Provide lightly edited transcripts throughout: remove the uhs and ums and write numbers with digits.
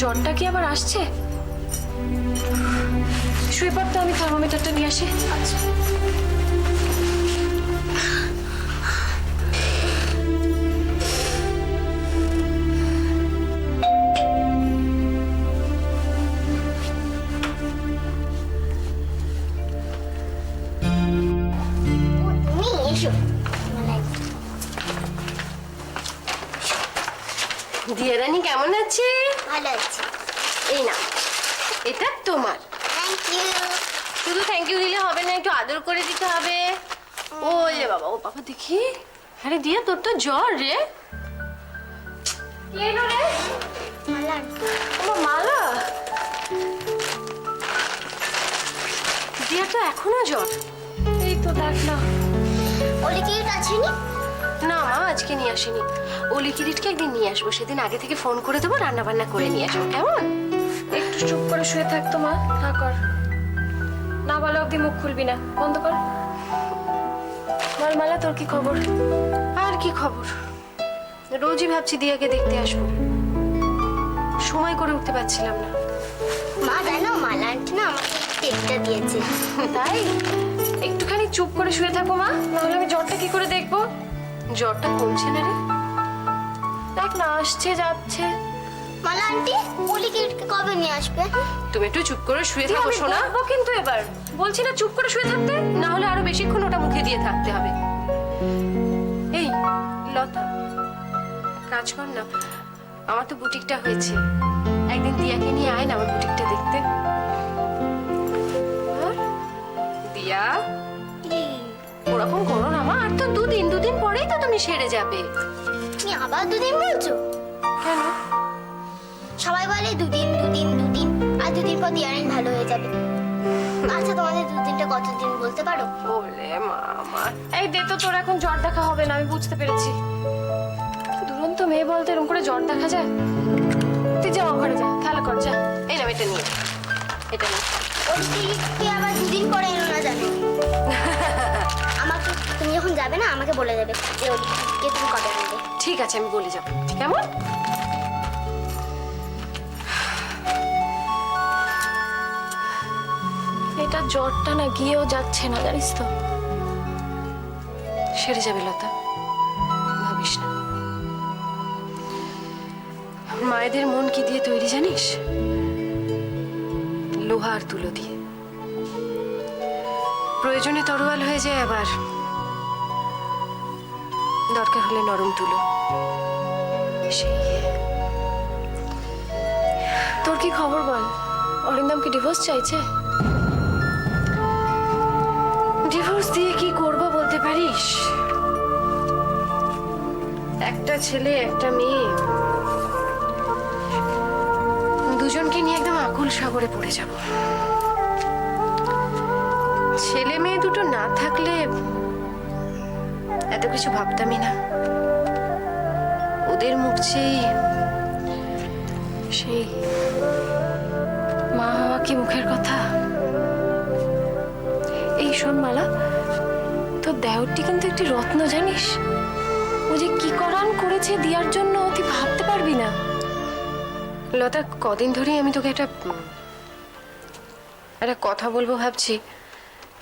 জ্বরটা কি আবার আসছে? শুয়ে পড়তে, আমি থার্মোমিটারটা নিয়ে আসি। আচ্ছা। দিয়ারানী কেমন আছে? ভালো আছি। এই না, এটা তোমার। Thank you. শুধু থ্যাংক ইউ দিলে হবে না, একটু আদর করে দিতে হবে। ও রে বাবা, ও বাবা দেখি। আরে দিয়া, তোর তো জ্বর রে। কি এলো রে? মালা। ও মালা। দিয়া তো এখনো জ্বর। এই তো দেখ না। ওলি কি আসেনি? না মা, আজকে নিয়ে আসেনি। ওলি কিরিটকে একদিন নিয়ে আসবো, সেদিন আগে থেকে ফোন করে দেবো, রান্না বান্না করে নিয়ে আসবো, কেমন? একটু চুপ করে শুয়ে থাকতো মা। না কর, না বলো অব্দি মুখ খুলবি না, বন্ধ কর। বল মালা, তোর কি খবর? আর কি খবর? রোজই ভাবছি দিয়াকে দেখতে আসবো, সময় করে উঠতে পারছিলাম না। মা জানো, মালা আন্টি না আমাকে টেপটা দিয়েছে। তাই একটুখানি চুপ করে শুয়ে থাকো মা, নাহলে আমি জ্বরটা কি করে দেখবো? জ্বরটা কমছে না রে। দেখ না, আসছে যাচ্ছে। মালা আন্টি, ওলি কিটকে কবে নিয়ে আসবে? তুমি একটু চুপ করে শুয়ে থাকো আমি শোনা। বলবো কিন্তু এবার, বলছি না চুপ করে শুয়ে থাকতে। না হলে আরো বেশিক্ষণ ওটা মুখে দিয়ে থাকতে হবে। এই লতা, কাজ কর না, আমার তো বুটিকটা হয়েছে, একদিন দিয়াকে নিয়ে আয় না আমার বুটিকটা দেখতে। আর দিয়া, ওরকম করো না মা, আর তো দুদিন পরেই তো তুমি সেরে যাবে। তুমি আবার দুদিন বলছো? কেন? সবাই বলে দুদিন দুদিন দুদিন, আর দুদিন পর দিয়ারিন ভালো হয়ে যাবে। আচ্ছা, তোমাদের দুদিনটা কতদিন বলতে পারো? ওরে মামা, এই দে তো, তোর এখন জ্বর দেখা হবে না, আমি বুঝতে পেরেছি। দুরন্ত মেয়ে বলতে এরকম করে জ্বর দেখা যায়? তুই যা ঘরে যা, খেলা কর যা। এই নাও এটা নিয়ে, এটা নিয়ে। ওলি কিটকে আবার দুদিন পরে এলো না জানো? আমাকে, তুমি যখন যাবে না আমাকে বলে দেবে যে ওলি কিটকে তুমি কবে আনবে। ঠিক আছে, আমি বলে যাবো, কেমন? এটা জ্বরটা না গিয়েও যাচ্ছে না, জানিস তো। সেরে যাবে লতা, ভাবিস না। মায়েদের মন কি দিয়ে তৈরি জানিস? লোহা আর তুলো দিয়ে। প্রয়োজনে তরোয়াল হয়ে যায়, আবার দরকার হলে নরম তুলো। সেই তোর কি খবর বল? অরিন্দম কি ডিভোর্স চাইছে? ডিভোর্স দিয়ে কি করব বলতে পারিস? একটা ছেলে একটা মেয়ে, দুজনকে নিয়ে একদম আকুল সাগরে পড়ে যাব। ছেলে মেয়ে দুটো না থাকলে এত কিছু ভাবতামই না। ওদের মুখ চেয়ে সেই মা হওয়া কি মুখের কথা? এই শোন মালা, তোর দেওরটি কিন্তু একটি রত্ন, জানিস? ও যে কি করান করেছে দিয়ার জন্য, তুই ভাবতে পারবি না। লতা, কদিন ধরেই আমি তোকে একটা কথা বলবো ভাবছি।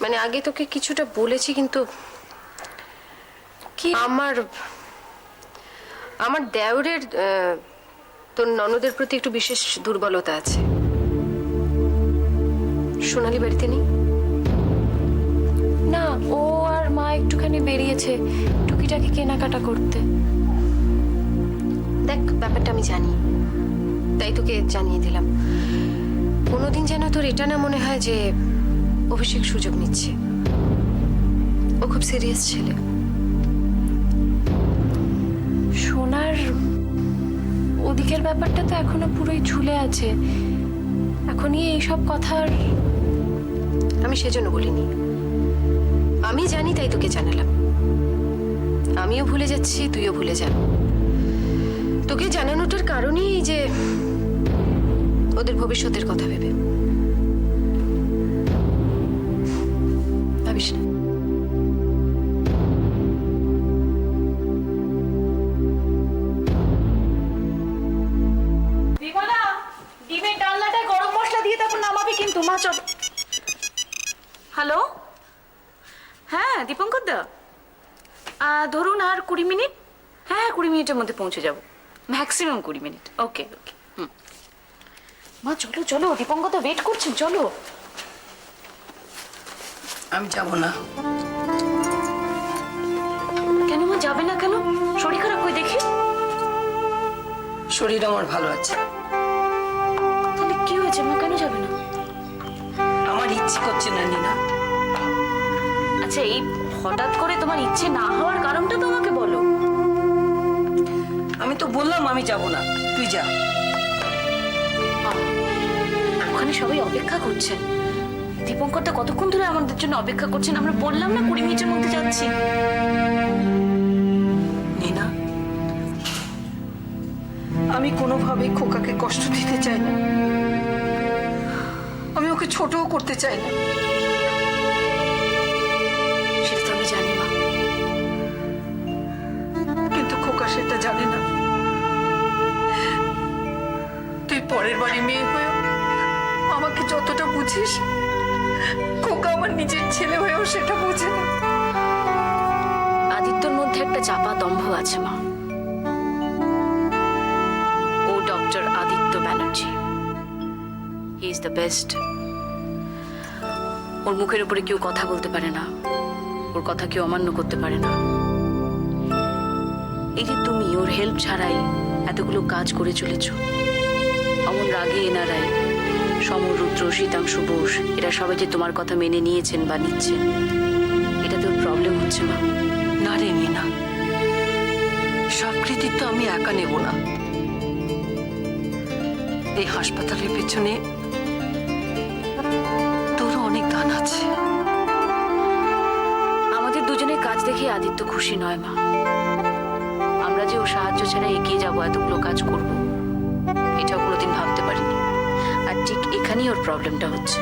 মানে আগে তোকে কিছুটা বলেছি, কিন্তু কি? আমার দেওরের তোর ননদের প্রতি একটু বিশেষ দুর্বলতা আছে। সোনালি বাড়িতে নেই? না, ও আর মা একটুখানি বেরিয়েছে টুকিটাকি কেনাকাটা করতে। দেখ, ব্যাপারটা আমি জানি, তাই তোকে জানিয়ে দিলাম। কোনোদিন যেন তোর এটা না মনে হয় যে অভিষেক সুযোগ নিচ্ছে। ও খুব সিরিয়াস ছেলে। সোনার ওদিকের ব্যাপারটা তো এখনো পুরোই ঝুলে আছে। এখনই এইসব কথার আমি সেজন্য বলিনি, আমি জানি তাই তোকে জানালাম। আমিও ভুলে যাচ্ছি, তুইও ভুলে যা। তোকে জানানোটার কারণই এই যে ওদের ভবিষ্যতের কথা ভেবে। ভাবিস না। বিমলা, মা চল। হ্যালো, হ্যাঁ দীপঙ্কর দা, ধরুন আর 20 মিনিট। হ্যাঁ 20 মিনিটের মধ্যে পৌঁছে যাব, ম্যাক্সিমাম 20 মিনিট। ওকে ওকে। মা চলো চলো, দীপঙ্কর দা ওয়েট করছেন, চলো। আমি যাব না। কেন মা যাবে না কেন? শরীর খারাপ হয়ে দেখি। শরীর আমার ভালো আছে। তাহলে কি হয়েছে মা, কেন যাবে না? আমার ইচ্ছে করছে না নীনা। আচ্ছা এই হঠাৎ করে তোমার ইচ্ছে না হওয়ার কারণটা তো আমাকে বলো। আমি তো বললাম আমি যাব না, তুই যা। ওখানে সবাই অপেক্ষা করছেন। দীপঙ্করটা কতক্ষণ ধরে আমাদের জন্য অপেক্ষা করছেন। আমরা বললাম না 20 মিনিটের মধ্যে যাচ্ছি। নীনা, আমি কোনোভাবেই খোকাকে কষ্ট দিতে চাই না। আমি ওকে ছোটও করতে চাই না। সেটা তো আমি জানি মা। কিন্তু খোকা সেটা জানে না। তুই পরের বাড়ি মেয়ে হয়েও আমাকে যতটা বুঝিস, খোকা আমার নিজের ছেলে হয়েও সেটা বোঝে না। আদিত্যর মধ্যে একটা চাপা দম্ভ আছে মা। ও doctor Aditya Banerjee, he is the best. ওর মুখের উপরে কেউ কথা বলতে পারে না, ওর কথা কেউ অমান্য করতে পারে না। এই যে তুমি ওর হেল্প ছাড়াই এতগুলো কাজ করে চলেছ, অমন রাগে এনারাই, সমর, রুদ্র, শীতাংশু বোস, এরা সবাই যে তোমার কথা মেনে নিয়েছেন বা নিচ্ছেন, এটাতে ওর প্রবলেম হচ্ছে মা। না রে নীনা, সব কৃতিত্ব আমি একা নেব না। এই হাসপাতালের পেছনে তোরও অনেক দান আছে। আমাদের দুজনের কাজ দেখে আদিত্য খুশি নয় মা। আমরা যে ও সাহায্য ছাড়া এগিয়ে যাবো, এতগুলো কাজ করব, এটাও কোনোদিন ভাবতে পারিনি। আর ঠিক এখানেই ওর প্রবলেমটা হচ্ছে।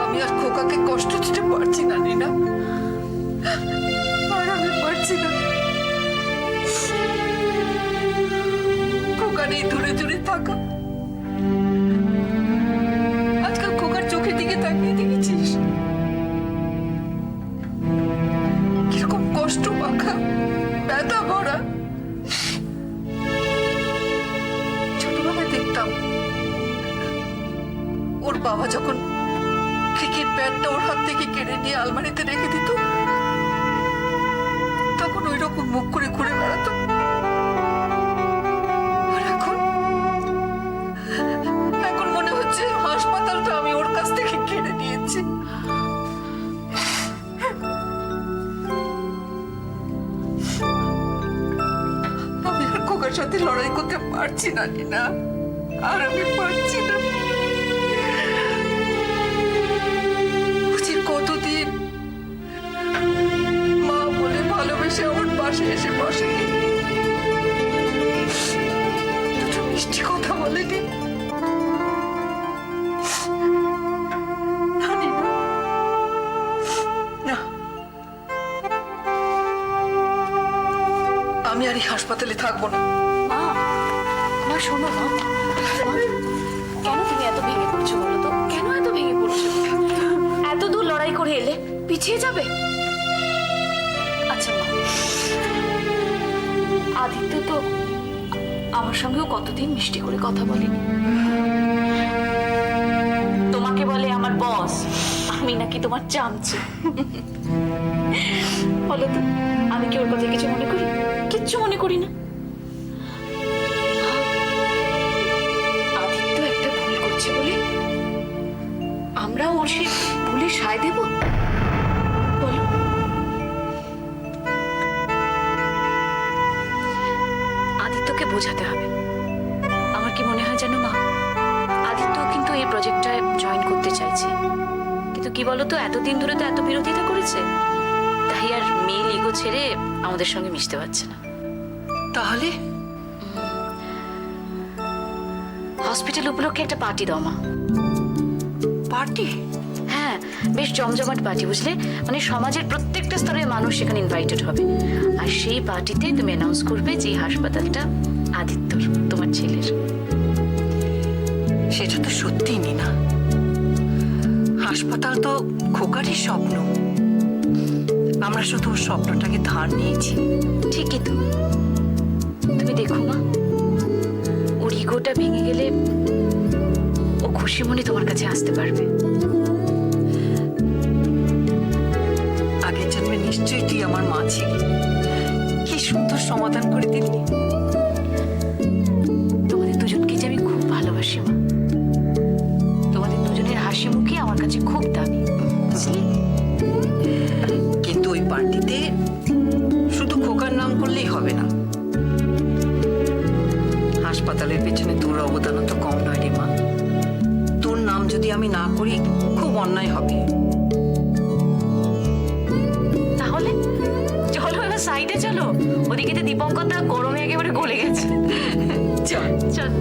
আমি আর খোকাকে কষ্ট দিতে পারছি না নীনা, আর আমি পারছি না। খোকার এই দূরে দূরে থাকা, আজকাল খোকার চোখের দিকে তাকিয়ে দেখেছিস কিরকম কষ্ট মাখা, ব্যথা ভরা। ছোটবেলায় দেখতাম ওর বাবা যখন ক্রিকেট ব্যাটটা ওর হাত থেকে কেড়ে নিয়ে আলমারিতে রেখে দিত, তখন ওই রকম মুখ করে ঘুরে বেড়াতো। আর এখন এখন মনে হচ্ছে হাসপাতালটা আমি ওর কাছ থেকে কেড়ে নিয়েছি। আমি আর খোকার সাথে লড়াই করতে পারছি না নীনা, আর আমি পারছি না। কতদিন মা বলে ভালোবেসে ওর পাশে এসে বসে, দুটো মিষ্টি কথা বলেনি। না, আমি আর এই হাসপাতালে থাকবো না। মা, মা শোনো মা, কেন তুমি এত ভেঙে পড়ছো বলো তো? কেন এত ভেঙে পড়ছো? এত দূর লড়াই করে এলে পিছিয়ে যাবে? আচ্ছা মা, আদিত্য তো আমার সঙ্গেও কতদিন মিষ্টি করে কথা বলেনি। তোমাকে বলে আমার বস, আমি নাকি তোমার চামচে। বলো তো, আমি কি ওর কথা কিছু মনে করি? কিচ্ছু মনে করি না। আদিত্য একটা ভুল করছে বলে আমরা ওর সেই ভুলে সায় দেব? বলো। আদিত্যকে বোঝাতে হবে। আমার কি মনে হয় জানো মা, আদিত্য কিন্তু এই প্রজেক্টটায় জয়েন করতে চাইছে, কিন্তু কি বলতো, এতদিন ধরে তো এত বিরোধিতা করেছে, তাই আর মেল ইগো ছেড়ে আমাদের সঙ্গে মিশতে পারছে না। তাহলে হসপিটাল উপলক্ষে একটা পার্টি দাও মা। পার্টি? হ্যাঁ, বেশ জমজমাট পার্টি, বুঝলে, মানে সমাজের প্রত্যেকটা স্তরের মানুষ সেখানে ইনভাইটেড হবে। আর সেই পার্টিতে তুমি অ্যানাউন্স করবে যে এই হাসপাতালটা আদিত্যর, তোমার ছেলের। সেটা তো সত্যিই নিনা। হাসপাতাল তো খোকারই স্বপ্ন, আমরা শুধু ওর স্বপ্নটাকে ধার নিয়েছি। ঠিকই তো। তুমি দেখো মা, ওর ইগোটা ভেঙে গেলে ও খুশি মনে তোমার কাছে আসতে পারবে। আগের জন্মে নিশ্চয়ই তুই আমার মা ছিলি, কি সুন্দর সমাধান করে দিলি। তোমাদের দুজনকে যে আমি খুব ভালোবাসি মা। তোমাদের দুজনের হাসি মুখে আমার কাছে খুব দামি, বুঝলি? কিন্তু ওই পার্টিতে শুধু খোকার নাম করলেই হবে না, হাসপাতালের পেছনে তোর অবদানও তো কম নয় রে মা। তোর নাম যদি আমি না করি খুব অন্যায় হবে। তাহলে চলো এবার সাইডে চলো, ওদিকে তো দীপঙ্কর দা গরমে একেবারে গলে গেছে। চল চল।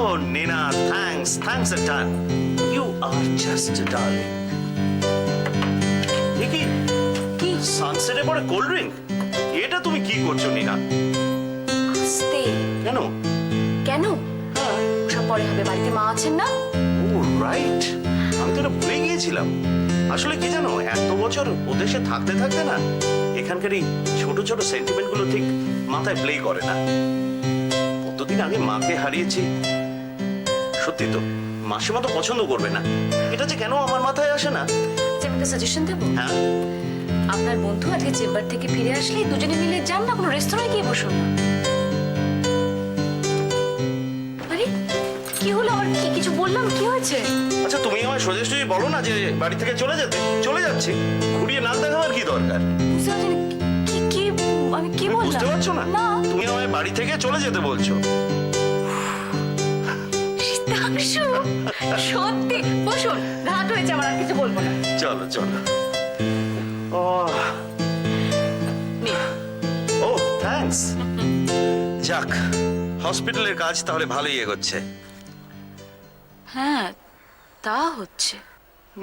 Oh, Nina, thanks a ton. You are just a darling. কি কি সানসেটে পরে কোল্ড ড্রিঙ্ক? এটা তুমি কি করছো নিনা? আস্তে। কেন? কেন? ওসব পরে হবে, বাড়িতে মা আছেন না? ও রাইট, আমি তো এটা ভুলে গিয়েছিলাম। আসলে কি জানো, এত বছর ওদেশে থাকতে থাকতে না এখানকার এই ছোট ছোট সেন্টিমেন্ট গুলো ঠিক মাথায় প্লে করে না। কতদিন আগে মাকে হারিয়েছি, সত্যি তো মাসিমা তো পছন্দ করবে না, এটা যে কেন আমার মাথায় আসে না। আচ্ছা, আমি একটা সাজেশন দেবো। হ্যাঁ, আপনার বন্ধু আজকে চেম্বার থেকে ফিরে আসলে দুজনে মিলে যান না কোনো রেস্তোরাঁয় গিয়ে বসুন না। আরে কি হলো, আর কি কিছু বললাম, কি হয়েছে? আচ্ছা তুমি আমায় সোজা সোজা বলো না যে বাড়ি থেকে চলে যেতে। চলে যাচ্ছি, ঘুরিয়ে নাক দেখাবার কি দরকার? বুঝতে পারছি না, কি কি আমি কি তুমি বললাম? বুঝতে পারছো না? না। তুমি আমায় বাড়ি থেকে চলে যেতে বলছো। শীতাংশু, সত্যি বসুন, রাত হয়েছে, আমার আর কিছু বলবো না। চলো চলো। ও থ্যাঙ্কস। যাক, হসপিটালের কাজ তাহলে ভালোই এগোচ্ছে। হ্যাঁ, তা হচ্ছে।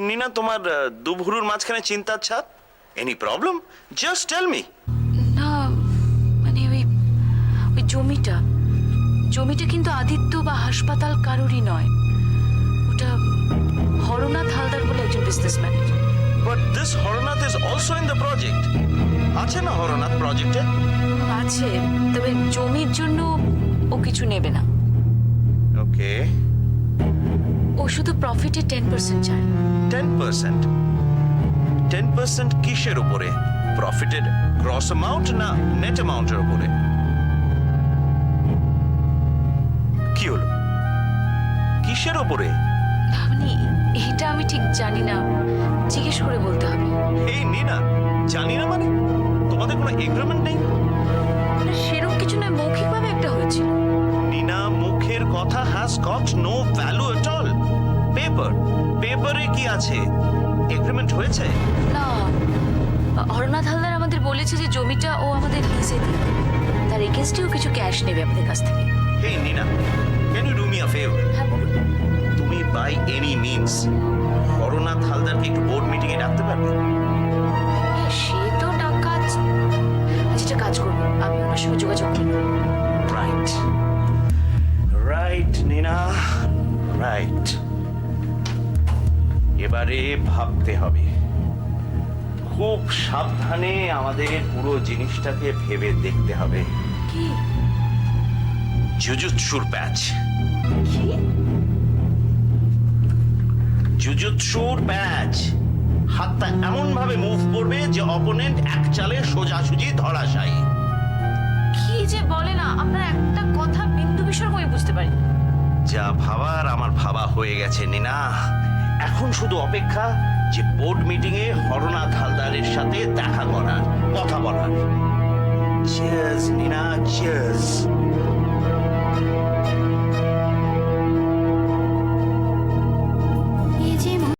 নিনা, তোমার দুভুরুর মাঝখানে চিন্তার ছাপ, any problem? Just tell me. না মানে ওই জমিটা কিন্তু আদিত্য বা হাসপাতাল কারোরই নয়, ওটা হরনাথ হালদার বলে একজন businessman. But this Haranath is also in the project. আছে না হরনাথ প্রজেক্টে? আছে, তবে জমির জন্য ও কিছু নেবে না। ওকে, ও শুধু প্রফিটে 10% চায়। 10%? 10% কিসের উপরে? প্রফিটেড গ্রস অ্যামাউন্ট না নেট অ্যামাউন্টের উপরে? কি হলো, কিসের উপরে? মানে এটা আমি ঠিক জানি না, জিজ্ঞেস করে বলতে হবে। এই নিনা, জানি না মানে? তোমাদের কোনো এগ্রিমেন্ট নেই? মৌখিকভাবে একটা হয়েছিল। নিনা, মুখের কথা has got no value at all. পেপারে কি আছে? এগ্রিমেন্ট হয়েছে? না, হরনাথ হালদার আমাদের বলেছে যে জমিটা ও আমাদের লিজে দিবে, তার এগেনস্টেও কিছু ক্যাশ নেবে আমাদের কাছ থেকে। Hey Nina, can you do me a favour? হ্যাঁ বলুন। তুমি বাই এনি মিনস হরনাথ হালদারকে একটু বোর্ড মিটিং এ ডাকতে পারবে? হ্যাঁ, সে তো ডাকাত। আচ্ছা, একটা কাজ করবো, আমি ওনার সঙ্গে যোগাযোগ করবো। রাইট নিনা, রাইট। এবারে ভাবতে হবে, খুব সাবধানে আমাদের পুরো জিনিসটাকে ভেবে দেখতে হবে। কি? জুজুৎসুর প্যাচ। কি? জুজুৎসুর প্যাচ। হাতটা এমন ভাবে মুভ করবে যে অপোনেন্ট এক চালে সোজাসুজি ধরাশায়ী। কি যে বলে না, আপনার একটা কথা বিন্দু বিসর্গ আমি বুঝতে পারি। যা ভাবার আমার ভাবা হয়ে গেছে নিনা। এখন শুধু অপেক্ষা যে বোর্ড মিটিং এ হরনাথ হালদারের সাথে দেখা করার, কথা বলার। চিয়ার্স নিনা, চিয়ার্স।